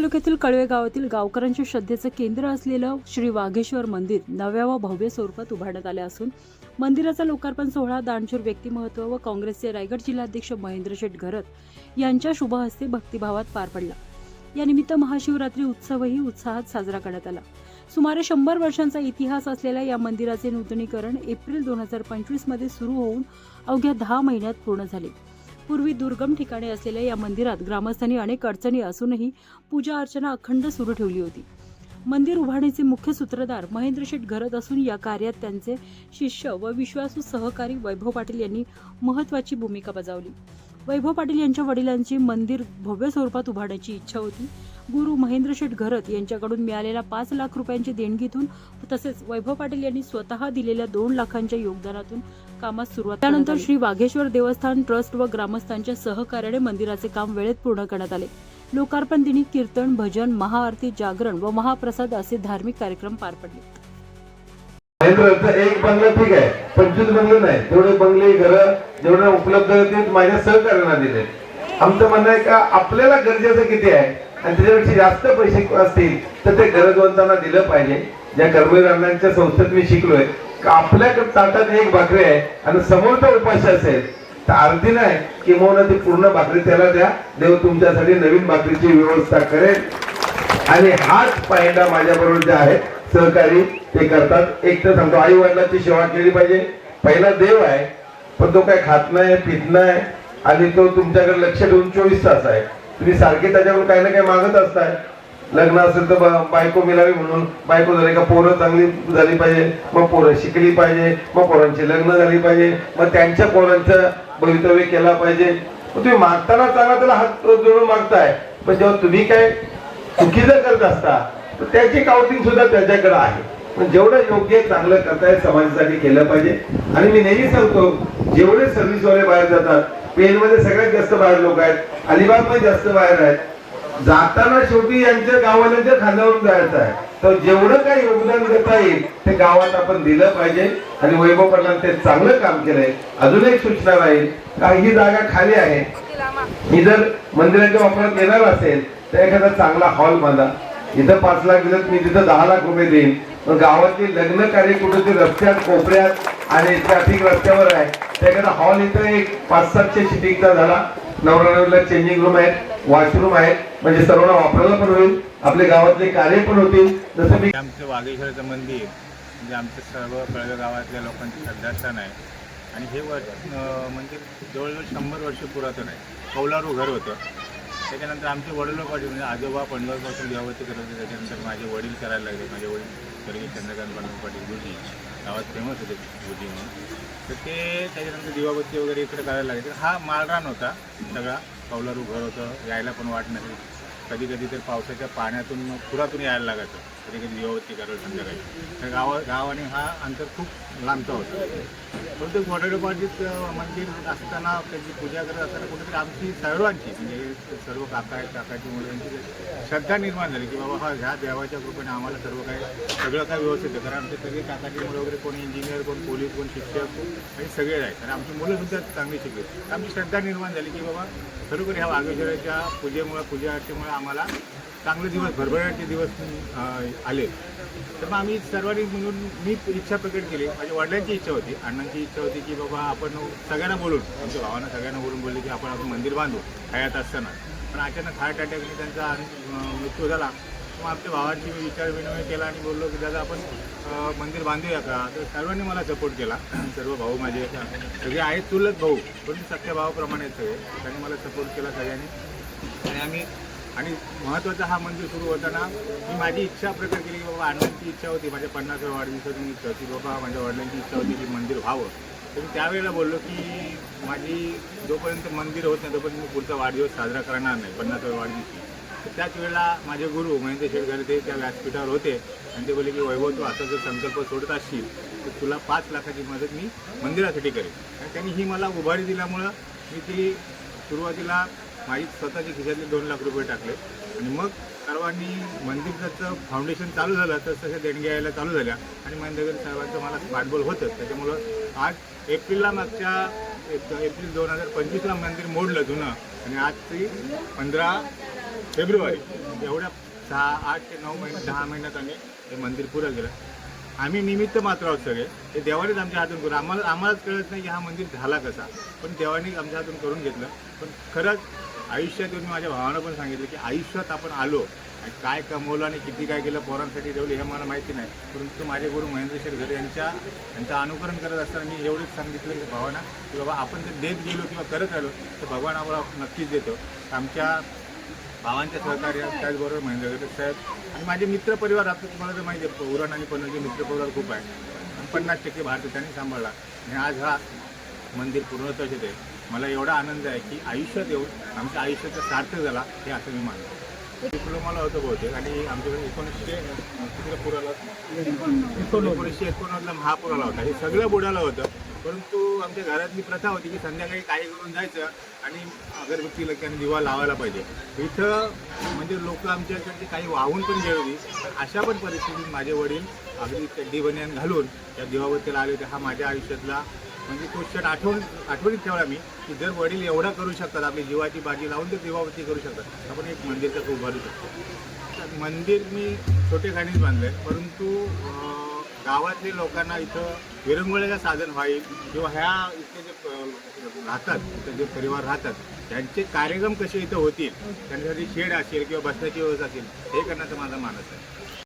तालुक्यातील कळवे गावातील गावकऱ्यांच्या श्रद्धेचं केंद्र असलेलं श्री वाघेश्वर मंदिर नव्या व भव्य स्वरूपात उभारण्यात आले असून मंदिराचा लोकार्पण सोहळा दानशूर व्यक्तिमत्व व काँग्रेसचे रायगड जिल्हाध्यक्ष महेंद्र शेठ घरत यांच्या शुभ हस्ते भक्तिभावात पार पडला। या निमित्त महाशिवरात्री उत्सवही उत्साहात साजरा करण्यात आला। सुमारे 100 वर्षांचा इतिहास असलेल्या या मंदिराचे नूतनीकरण एप्रिल 2025 मध्ये सुरू होऊन अवघ्या 10 महिन्यात पूर्ण झाले। पूर्वी दुर्गम ठिकाणी असलेल्या या मंदिरात ग्रामस्थांनी अनेक अडचणी असूनही पूजा अर्चना अखंड सुरू ठेवली होती। मंदिर उभारणीचे मुख्य सूत्रधार महेंद्र शेठ घरत असून या कार्यात त्यांचे शिष्य व विश्वासू सहकारी वैभव पाटील यांनी महत्त्वाची भूमिका बजावली। वैभव पाटील यांच्या वडिलांची मंदिर भव्य स्वरूपात उभारण्याची इच्छा होती। गुरु महेंद्र शेठ घरत यांच्याकडून मिळालेल्या 5 लाख रुपयांची देणगीतून तसेच वैभव पाटील यांनी स्वतः दिलेल्या 2 लाखांच्या योगदानातून कामास सुरुवात त्यानंतर श्री वाघेश्वर देवस्थान ट्रस्ट व ग्रामस्थांच्या सहकार्याने मंदिराचे काम वेळेत पूर्ण करण्यात आले। लोकार्पण दिनी कीर्तन, भजन, महाआरती, जागरण व महाप्रसाद असे धार्मिक कार्यक्रम पार पडले। एक बंगला ठीक आहे, 25 बंगले नाही, तेवढे बंगले घर जेवढे उपलब्ध होते माझ्या सहकार्यांना दिले। आमचं म्हणणं आहे का आपल्याला गरजेचं किती आहे आणि त्याच्यापेक्षा जास्त पैसे असतील तर ते गरजवंतांना दिलं पाहिजे। ज्या कर्मवीर अण्णांच्या संस्थेत मी शिकलोय का आपल्याकडे ताटात एक भाकरी आहे आणि समोरचा उपाशी असेल तर अर्धी नाही किंवा ती पूर्ण भाकरी त्याला द्या, देव तुमच्यासाठी नवीन भाकरीची व्यवस्था करेल। आणि हाच पायंडा माझ्याबरोबर जे आहे सहकारी ते करतात। एक तर सांगतो आई वडिलांची सेवा केली पाहिजे, पहिला देव आहे पण तो काय खात नाही पित नाही आणि तो तुमच्याकडे लक्ष ठेवून 24 तास आहे। तुम्ही सारखे त्याच्याकडून काही ना काही मागत असताय। लग्न असेल तर बायको मिळावी म्हणून बायको झाली का पोरं चांगली झाली पाहिजे, मग पोरं शिकली पाहिजे, मग पोरांची लग्न झाली पाहिजे, मग त्यांच्या पोरांचं भवितव्य केला पाहिजे। तुम्ही मागताना चांगला त्याला हात जोडून मागताय, पण जेव्हा तुम्ही काय चुकीचं करत असता तर त्याची काउंटिंग सुद्धा त्याच्याकडे आहे। पण जेवढं योग्य चांगलं करताय समाजासाठी केलं पाहिजे। आणि मी नेहमी सांगतो जेवढे सर्व्हिसवाले बाहेर जातात, पेन मध्ये सगळ्यात जास्त बाहेर लोक आहेत, अलिबाग मध्ये जास्त बाहेर आहेत, जाताना शेवटी यांच्या गावाच्या खांद्यावरून जायचं आहे। तर जेवढं काही योगदान देता येईल ते गावात आपण दिलं पाहिजे। आणि वैभव पाटलांनी ते चांगलं काम केलंय। अजून एक सूचना राहील का ही जागा खाली आहे, ही जर मंदिराच्या वापरात येणार असेल तर एखादा चांगला हॉल बांधा। इथं 5 लाख दिलं, मी तिथं 10 लाख रुपये देईन। पण गावातली लग्न कार्य कुठे रस्त्यात कोपऱ्यात आणि ट्रॅफिक रस्त्यावर आहे, त्याकडे हॉल इथं एक 500-700 सिटिंगचा झाला, नवरा चेंजिंग रूम आहेत, वॉशरूम आहेत, म्हणजे सर्वांना वापरायला पण होईल, आपल्या गावातले कार्य पण होतील। जसं मी आमचं वाघेश्वरचं मंदिर म्हणजे आमचं सर्व कळवे गावातल्या लोकांचं श्रद्धास्थान आहे। आणि हे मंदिर जवळजवळ 100 वर्ष पुरातन आहे। कौलारू घर होतं, त्याच्यानंतर आमचे वडिलोपासून म्हणजे आजोबा पंढरपासून देवावरती करत होते, त्याच्यानंतर माझे वडील करायला लागले। माझे वडील स्वर्गीय चंद्रकांत पंढर पाटील गुरुजी गावात फेमस होते गुरुजी म्हणून, तर ते त्याच्यानंतर दिवाबत्ती वगैरे इकडे करायला लागले। तर हा माळरान होता सगळा, कौलारू घर होतं, यायला पण वाट नसेल, कधी कधी तर पावसाच्या पाण्यातून पुरातून यायला लागायचं, कधी कधी दिवाबत्ती करायला संध्याकाळी। तर गाव आणि हा अंतर खूप लांबचा होता। परंतु वडिलोपार्जित मंदिर असताना त्याची पूजा करत असताना कुठेतरी आमची सर्वांची म्हणजे सर्व काकाची मुलांची श्रद्धा निर्माण झाली की बाबा हा ह्या देवाच्या कृपेने आम्हाला सर्व काही सगळं काय व्यवस्थित आहे। कारण आमचे सगळे काकाची मुलं वगैरे कोण इंजिनियर, कोण पोलीस, कोण शिक्षक आणि सगळे आहेत, आणि आमची मुलं सुद्धा चांगली शिकली। आमची श्रद्धा निर्माण झाली की बाबा खरोखर ह्या वाघेश्वराच्या पूजेमुळे पूजा अर्चेमुळे आम्हाला चांगले दिवस, भरभराटीचे दिवस आले। तर मग आम्ही सर्वांनी म्हणून मी इच्छा प्रकट केली, माझ्या वडिलांची इच्छा होती, अण्णांची इच्छा होती की बाबा आपण सगळ्यांना बोलून, आमच्या भावांना सगळ्यांना बोलले की आपण मंदिर बांधू हयात असताना। पण अचानक हार्ट अटॅकने त्यांचा मृत्यू झाला। मग आमच्या भावांची विचार विनिमय केला आणि बोललो की दादा आपण मंदिर बांधूया का। तर सर्वांनी मला सपोर्ट केला, सर्व भाऊ माझे सगळे आहेत, चुलत भाऊ पण सख्या भावाप्रमाणे सगळे, त्यांनी मला सपोर्ट केला सगळ्यांनी। आणि महत्त्वाचा हा मंदिर सुरू होताना मी माझी इच्छा प्रकट केली की बाबा अण्णांची इच्छा होती, माझ्या 50व्या वाढदिवसाची इच्छा होती बाबा माझ्या वडिलांची इच्छा होती की मंदिर व्हावं। तर मी त्यावेळेला बोललो की माझी जोपर्यंत मंदिर होत नाही तोपर्यंत मी पुढचा वाढदिवस साजरा करणार नाही, 50व्या वाढदिवशी। तर त्याच वेळेला माझे गुरु महेंद्र शेठ घरत ते त्या व्यासपीठावर होते आणि ते बोलले की वैभव तू असा जर संकल्प सोडत असशील तर तुला 5 लाखाची मदत मी मंदिरासाठी करेन। आणि त्यांनी ही मला उभारी दिल्यामुळं मी ती सुरुवातीला माझी स्वतःच्या खिशातले 2 लाख रुपये टाकले आणि मग सर्वांनी मंदिराचं फाउंडेशन चालू झालं तर तसं देणग्या यायला चालू झाल्या आणि महेंद्र साहेबांचं मला पाठबळ होतं। त्याच्यामुळं आज एप्रिल 2025ला मंदिर मोडलं जुनं आणि आज ती 15 फेब्रुवारी एवढ्या 8 ते 9 महिने 10 महिन्यात आम्ही हे मंदिर पुरं केलं. आम्ही निमित्त मात्र आहोत सगळे. ते देवानेच आमच्या हातून करून आम्हालाच कळत नाही की हा मंदिर झाला कसा, पण देवाने आमच्या हातून करून घेतलं. पण खरंच आयुष्यात मी माझ्या भावानं पण सांगितलं की आयुष्यात आपण आलो आणि काय कमवलं आणि किती काय केलं पोरांसाठी ठेवलं हे मला माहिती नाही, परंतु माझे गुरु महेंद्र शेठ घरे यांचं अनुकरण करत असताना मी एवढंच सांगितलं की भावांना की बाबा आपण जर देत गेलो किंवा करत राहिलो तर भगवान आम्हाला नक्कीच देतो. आमच्या भावांच्या सहकार्य त्याचबरोबर महेंद्र घरे साहेब आणि माझे मित्रपरिवार आता तुम्हाला तर माहिती आहे उरण आणि पनवेलचे मित्रपरिवार खूप आहे. 50% भारत त्यांनी सांभाळला आणि आज हा मंदिर पूर्णत्वास येते. मला एवढा आनंद आहे की आयुष्यात येऊन आमच्या आयुष्याचा सार्थक झाला हे असं मी मानतो. डिप्लोमाला होतं बहुतेक आणि आमच्याकडे 1900 पुराला 1989ला महापूर आला होता. हे सगळं बुडालं होतं, परंतु आमच्या घरातली प्रथा होती की संध्याकाळी काही करून जायचं आणि अगरबत्ती लक्ष्याने दिवा लावायला पाहिजे. इथं म्हणजे लोक आमच्याकडचे काही वाहून पण गेली होती. अशा पण परिस्थितीत माझे वडील अगदी चड्डी बनियान घालून त्या दिवाबत्तीला आले होते. हा माझ्या आयुष्यातला म्हणजे तो क्षण आठवणीत ठेवला मी की जर वडील एवढा करू शकतात, आपली जीवाची बाजी लावून ते दिवाबत्ती करू शकतात, आपण एक मंदिर उभारू शकतो. मंदिर मी छोटेखानीच बांधलं आहे, परंतु गावातल्या लोकांना इथं विरंगुळ्याचं साधन व्हाईल किंवा ह्या इथे जे राहतात, इथं जे परिवार राहतात त्यांचे कार्यक्रम कसे इथं होतील, त्यांच्यासाठी शेड असेल किंवा बसण्याची व्यवस्था असेल हे करण्याचा माझा मानस आहे.